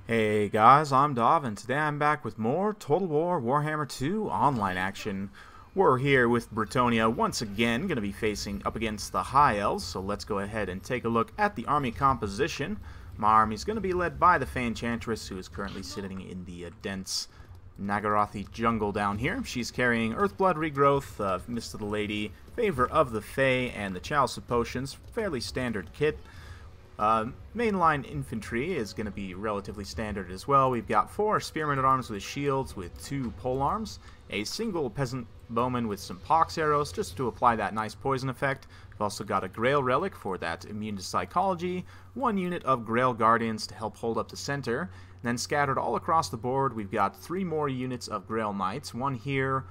Hey guys, I'm Dov, and today I'm back with more Total War Warhammer 2 online action. We're here with Bretonia once again, going to be facing up against the High Elves, so let's go ahead and take a look at the army composition. My army's going to be led by the Fey Enchantress, who is currently sitting in the dense Nagarothi jungle down here. She's carrying Earthblood Regrowth, Mist of the Lady, Favor of the Fey, and the Chalice of Potions. Fairly standard kit. Mainline infantry is going to be relatively standard as well. We've got 4 spearmen at arms with shields with 2 polearms, a single peasant bowman with some pox arrows just to apply that nice poison effect. We've also got a Grail relic for that immune to psychology, 1 unit of Grail guardians to help hold up the center, and then scattered all across the board we've got 3 more units of Grail knights, one here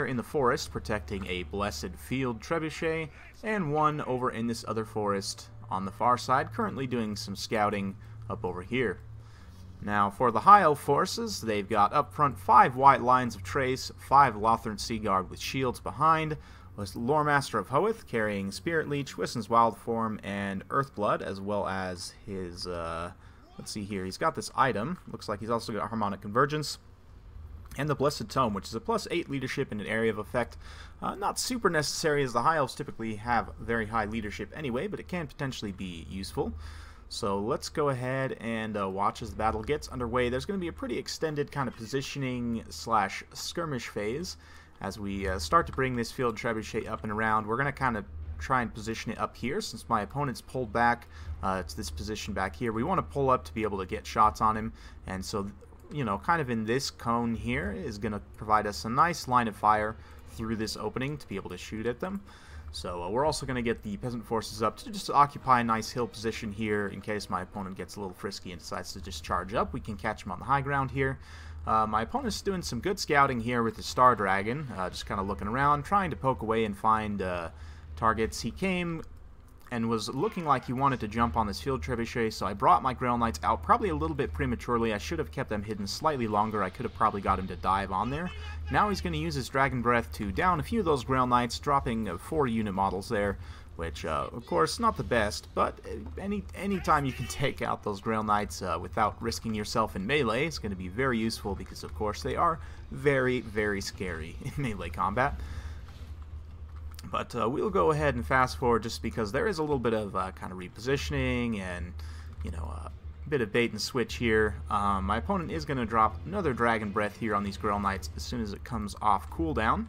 in the forest protecting a blessed field trebuchet, and one over in this other forest on the far side, currently doing some scouting up over here. Now, for the High Elf forces, they've got up front 5 white lines of trace, 5 Lothern Seaguard with shields behind, with Loremaster of Hoeth carrying Spirit Leech, Wissen's Wild Form, and Earthblood, as well as his, let's see here, he's got this item, looks like he's also got Harmonic Convergence, and the Blessed Tome, which is a +8 leadership in an area of effect. Not super necessary, as the High Elves typically have very high leadership anyway, but it can potentially be useful. So let's go ahead and watch as the battle gets underway. There's going to be a pretty extended kind of positioning / skirmish phase as we start to bring this field trebuchet up and around. We're going to kind of try and position it up here since my opponent's pulled back to this position back here. We want to pull up to be able to get shots on him, and so you know, kind of in this cone here is going to provide us a nice line of fire through this opening to be able to shoot at them. So we're also going to get the peasant forces up to just occupy a nice hill position here in case my opponent gets a little frisky and decides to just charge up. We can catch him on the high ground here. My opponent's doing some good scouting here with the Star Dragon, just kind of looking around, trying to poke away and find targets. He came and was looking like he wanted to jump on this field trebuchet, so I brought my Grail Knights out probably a little bit prematurely. I should have kept them hidden slightly longer. I could have probably got him to dive on there. Now he's going to use his Dragon Breath to down a few of those Grail Knights, dropping 4 unit models there, which, of course, not the best, but anytime you can take out those Grail Knights without risking yourself in melee, it's going to be very useful because, of course, they are very, very scary in melee combat. But we'll go ahead and fast forward just because there is a little bit of kind of repositioning and, you know, a bit of bait and switch here. My opponent is going to drop another Dragon Breath here on these Grail Knights as soon as it comes off cooldown.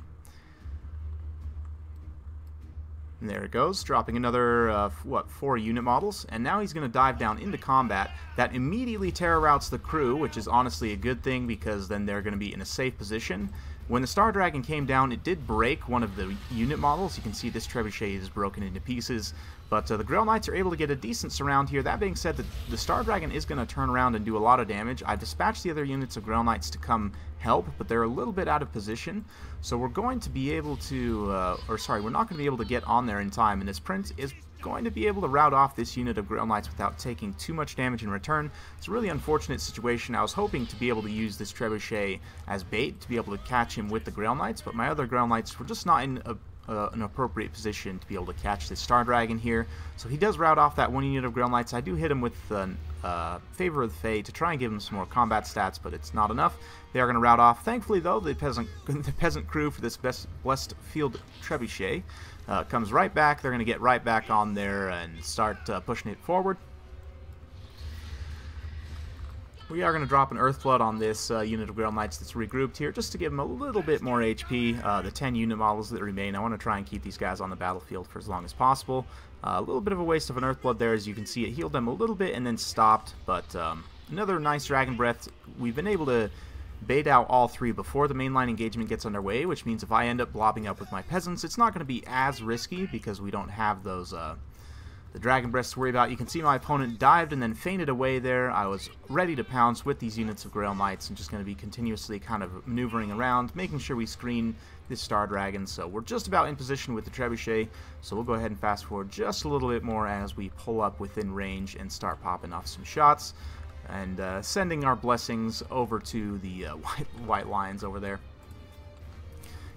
And there it goes, dropping another, 4 unit models. And now he's going to dive down into combat. That immediately terror routes the crew, which is honestly a good thing because then they're going to be in a safe position. When the Star Dragon came down, it did break one of the unit models. You can see this trebuchet is broken into pieces, but the Grail Knights are able to get a decent surround here. That being said, the Star Dragon is going to turn around and do a lot of damage. I dispatched the other units of Grail Knights to come help, but they're a little bit out of position, so we're going to be able to, we're not going to be able to get on there in time, and this Prince is going to be able to rout off this unit of Grail Knights without taking too much damage in return. It's a really unfortunate situation. I was hoping to be able to use this trebuchet as bait to be able to catch him with the Grail Knights, but my other Grail Knights were just not in an appropriate position to be able to catch this Star Dragon here. So he does rout off that 1 unit of Grail Knights. I do hit him with Favor of the Fey to try and give him some more combat stats, but it's not enough. They are going to rout off. Thankfully, though, the peasant crew for this blessed field trebuchet comes right back. They're going to get right back on there and start pushing it forward. We are going to drop an Earthblood on this unit of Grail Knights that's regrouped here, just to give them a little bit more HP. The 10 unit models that remain, I want to try and keep these guys on the battlefield for as long as possible. A little bit of a waste of an Earthblood there, as you can see. It healed them a little bit and then stopped, but another nice Dragon Breath. We've been able to bait out all 3 before the mainline engagement gets underway, which means if I end up blobbing up with my peasants, it's not going to be as risky because we don't have those the Dragon Breaths to worry about. You can see my opponent dived and then fainted away there. I was ready to pounce with these units of Grail Knights and just going to be continuously kind of maneuvering around, making sure we screen this Star Dragon. So we're just about in position with the trebuchet, so we'll go ahead and fast forward just a little bit more as we pull up within range and start popping off some shots and sending our blessings over to the white lions over there.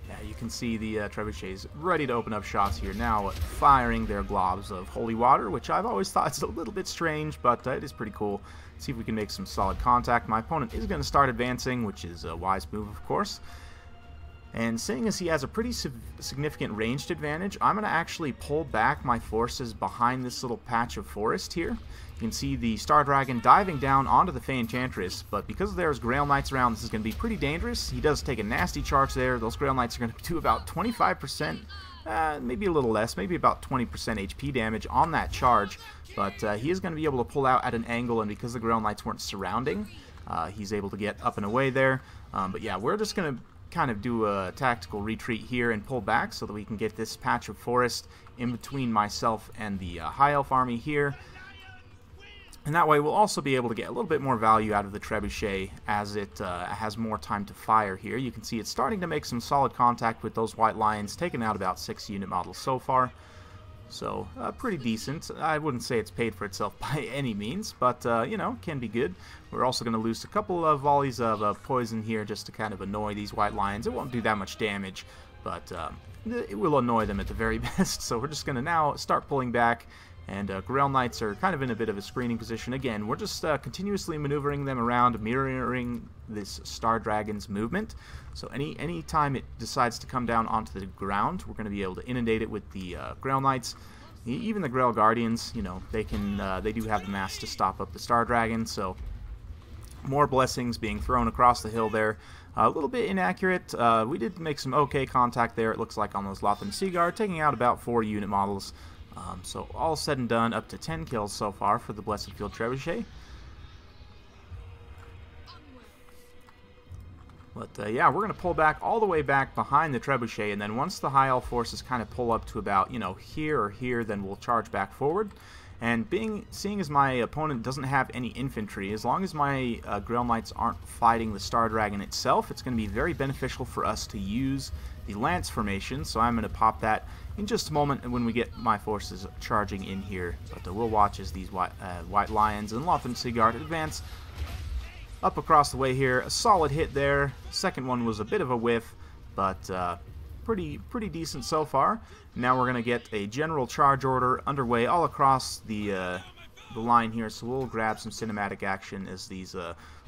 Yeah, you can see the trebuchets ready to open up shots here now, firing their globs of holy water, which I've always thought is a little bit strange, but it is pretty cool. Let's see if we can make some solid contact. My opponent is going to start advancing, which is a wise move, of course. And seeing as he has a pretty significant ranged advantage, I'm going to actually pull back my forces behind this little patch of forest here. You can see the Star Dragon diving down onto the Fey Enchantress, but because there's Grail Knights around, this is going to be pretty dangerous. He does take a nasty charge there. Those Grail Knights are going to do about 25%, maybe a little less, maybe about 20% HP damage on that charge. But he is going to be able to pull out at an angle, and because the Grail Knights weren't surrounding, he's able to get up and away there. But yeah, we're just going to kind of do a tactical retreat here and pull back so that we can get this patch of forest in between myself and the High Elf army here. And that way we'll also be able to get a little bit more value out of the trebuchet as it has more time to fire here. You can see it's starting to make some solid contact with those white lions, taking out about 6 unit models so far. So, pretty decent. I wouldn't say it's paid for itself by any means, but, you know, can be good. We're also going to lose a couple of volleys of poison here just to kind of annoy these white lions. It won't do that much damage, but it will annoy them at the very best. So we're just going to now start pulling back, and Grail Knights are kind of in a bit of a screening position. Again, we're just continuously maneuvering them around, mirroring this Star Dragon's movement. So any time it decides to come down onto the ground, we're going to be able to inundate it with the Grail Knights. Even the Grail Guardians, you know, they do have the mass to stop up the Star Dragon. So more blessings being thrown across the hill there. A little bit inaccurate. We did make some okay contact there, it looks like, on those Lothran Seaguard, taking out about 4 unit models. So all said and done, up to 10 kills so far for the Blessed Field Trebuchet. But yeah, we're going to pull back all the way back behind the Trebuchet, and then once the High Elf forces kind of pull up to about, you know, here or here, then we'll charge back forward. And seeing as my opponent doesn't have any infantry, as long as my Grail Knights aren't fighting the Star Dragon itself, it's going to be very beneficial for us to use the Lance formation. So I'm going to pop that in just a moment when we get my forces charging in here. But we'll watch as these White Lions and Lothran Seaguard advance up across the way here. A solid hit there. Second one was a bit of a whiff, but pretty decent so far. Now we're going to get a general charge order underway all across the line here, so we'll grab some cinematic action as these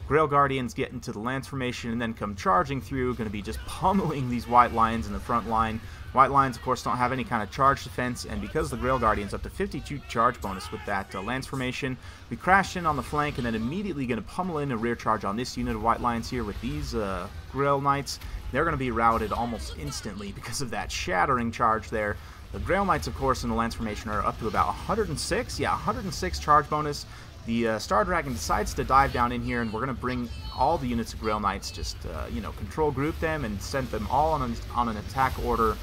Grail Guardians get into the Lance formation and then come charging through. Going to be just pummeling these White Lions in the front line. White Lions, of course, don't have any kind of charge defense, and because the Grail Guardian's up to 52 charge bonus with that Lance formation, we crashed in on the flank and then immediately going to pummel in a rear charge on this unit of White Lions here with these Grail Knights. They're going to be routed almost instantly because of that shattering charge there. The Grail Knights, of course, in the Lance formation are up to about 106. Yeah, 106 charge bonus. The Star Dragon decides to dive down in here, and we're going to bring all the units of Grail Knights, just, you know, control group them and send them all on an attack order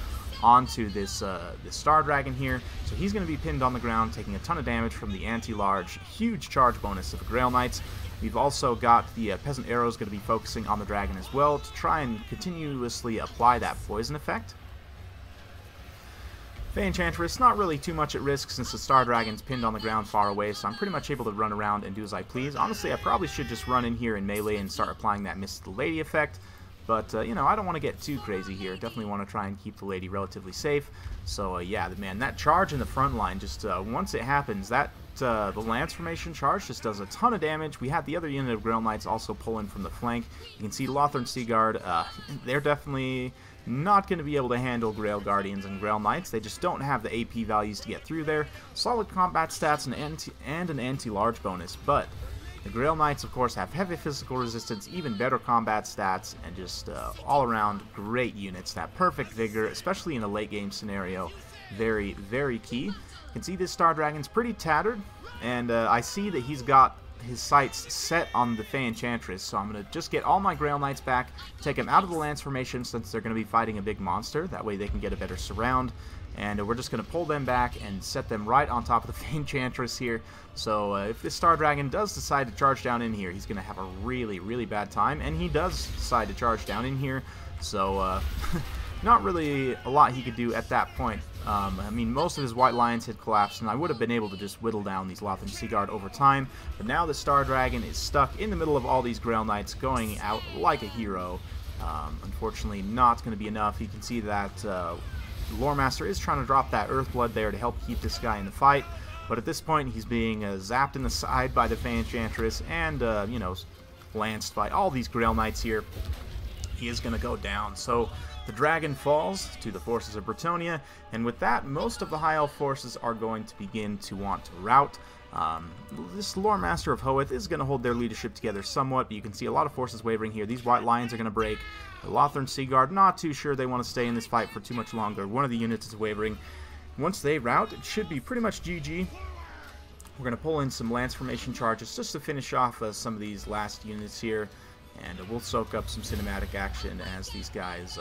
onto this Star Dragon here. So he's going to be pinned on the ground, taking a ton of damage from the anti-large, huge charge bonus of the Grail Knights. We've also got the Peasant Arrows going to be focusing on the dragon as well to try and continuously apply that poison effect. Fey Enchantress, not really too much at risk since the Star Dragon's pinned on the ground far away, so I'm pretty much able to run around and do as I please. Honestly, I probably should just run in here in melee and start applying that Miss the Lady effect. But, you know, I don't want to get too crazy here. Definitely want to try and keep the lady relatively safe. So, yeah, man, that charge in the front line, just once it happens, that the Lance formation charge just does a ton of damage. We had the other unit of Grail Knights also pull in from the flank. You can see Lothran Seaguard, they're definitely not going to be able to handle Grail Guardians and Grail Knights. They just don't have the AP values to get through there. Solid combat stats and an anti-large bonus, but the Grail Knights, of course, have heavy physical resistance, even better combat stats, and just all-around great units. That perfect vigor, especially in a late-game scenario, very, very key. You can see this Star Dragon's pretty tattered, and I see that he's got his sights set on the Fey Enchantress, so I'm going to just get all my Grail Knights back, take them out of the Lance formation since they're going to be fighting a big monster. That way they can get a better surround. And we're just going to pull them back and set them right on top of the Fey Enchantress here. So if this Star Dragon does decide to charge down in here, he's going to have a really, really bad time. And he does decide to charge down in here. So not really a lot he could do at that point. I mean, most of his White Lions had collapsed, and I would have been able to just whittle down these Lothran Seaguard over time. But now the Star Dragon is stuck in the middle of all these Grail Knights, going out like a hero. Unfortunately, not going to be enough. You can see that the Lore Master is trying to drop that Earthblood there to help keep this guy in the fight, but at this point he's being zapped in the side by the Fan Enchantress and, you know, lanced by all these Grail Knights here. He is going to go down. So the dragon falls to the forces of Bretonnia, and with that, most of the High Elf forces are going to begin to want to rout. This Lore Master of Hoeth is going to hold their leadership together somewhat, but you can see a lot of forces wavering here. These White Lions are going to break. The Lothern Sea Guard, not too sure they want to stay in this fight for too much longer. One of the units is wavering. Once they rout, it should be pretty much GG. We're going to pull in some Lance Formation charges just to finish off some of these last units here, and we'll soak up some cinematic action as these guys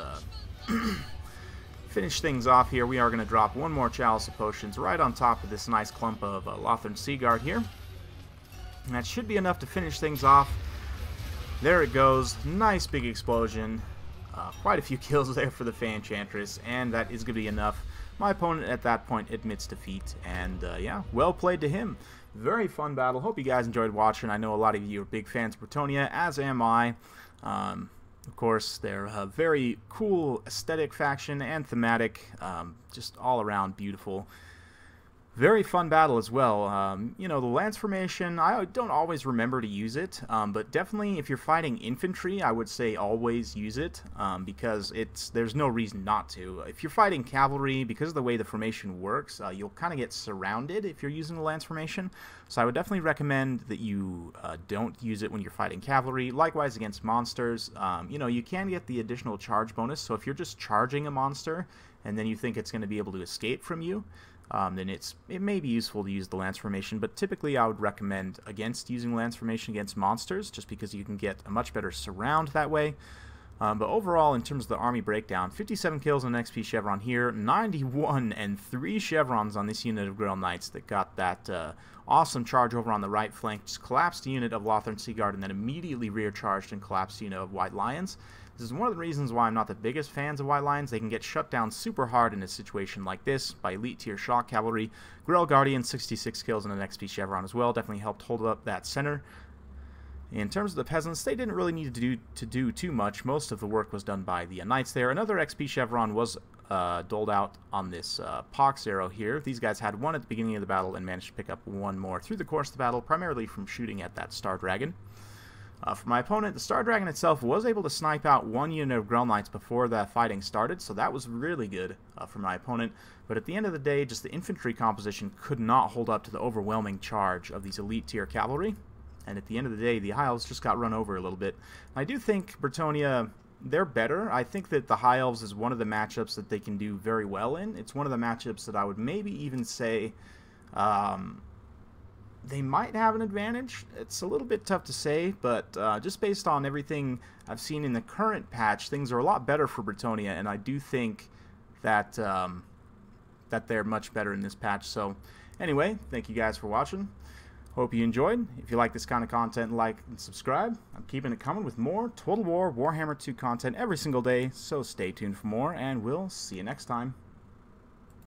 finish things off here. We are going to drop one more Chalice of Potions right on top of this nice clump of Lothern Sea Guard here. And that should be enough to finish things off. There it goes. Nice big explosion. Quite a few kills there for the Fan Enchantress, and that is going to be enough. My opponent at that point admits defeat, and yeah, well played to him. Very fun battle. Hope you guys enjoyed watching. I know a lot of you are big fans of Bretonnia, as am I. Of course, they're a very cool aesthetic faction and thematic, just all around beautiful. Very fun battle as well. You know, the Lance Formation, I don't always remember to use it, but definitely if you're fighting infantry, I would say always use it, because there's no reason not to. If you're fighting cavalry, because of the way the formation works, you'll kind of get surrounded if you're using the Lance Formation, so I would definitely recommend that you don't use it when you're fighting cavalry. Likewise against monsters, you know, you can get the additional charge bonus, so if you're just charging a monster, and then you think it's going to be able to escape from you, then it may be useful to use the Lance Formation, but typically I would recommend against using Lance Formation against monsters, just because you can get a much better surround that way. But overall, in terms of the army breakdown, 57 kills on an XP Chevron here, 91 and 3 chevrons on this unit of Grail Knights that got that awesome charge over on the right flank, just collapsed a unit of Lothern Sea Guard, and then immediately rear charged and collapsed a unit of White Lions. This is one of the reasons why I'm not the biggest fans of White Lions. They can get shut down super hard in a situation like this by elite tier shock cavalry. Grail Guardian, 66 kills and an XP Chevron as well, definitely helped hold up that center. In terms of the peasants, they didn't really need to do too much. Most of the work was done by the knights there. Another XP Chevron was doled out on this Pox arrow here. These guys had one at the beginning of the battle and managed to pick up one more through the course of the battle, primarily from shooting at that Star Dragon. For my opponent, the Star Dragon itself was able to snipe out one unit of Grail Knights before the fighting started, so that was really good for my opponent. But at the end of the day, just the infantry composition could not hold up to the overwhelming charge of these elite tier cavalry. And at the end of the day, the High Elves just got run over a little bit. I do think Bretonnia, they're better. I think that the High Elves is one of the matchups that they can do very well in. It's one of the matchups that I would maybe even say they might have an advantage. It's a little bit tough to say, but just based on everything I've seen in the current patch, things are a lot better for Bretonnia, and I do think that that they're much better in this patch. So anyway, thank you guys for watching. Hope you enjoyed. If you like this kind of content, like and subscribe. I'm keeping it coming with more Total War Warhammer 2 content every single day, so stay tuned for more, and we'll see you next time.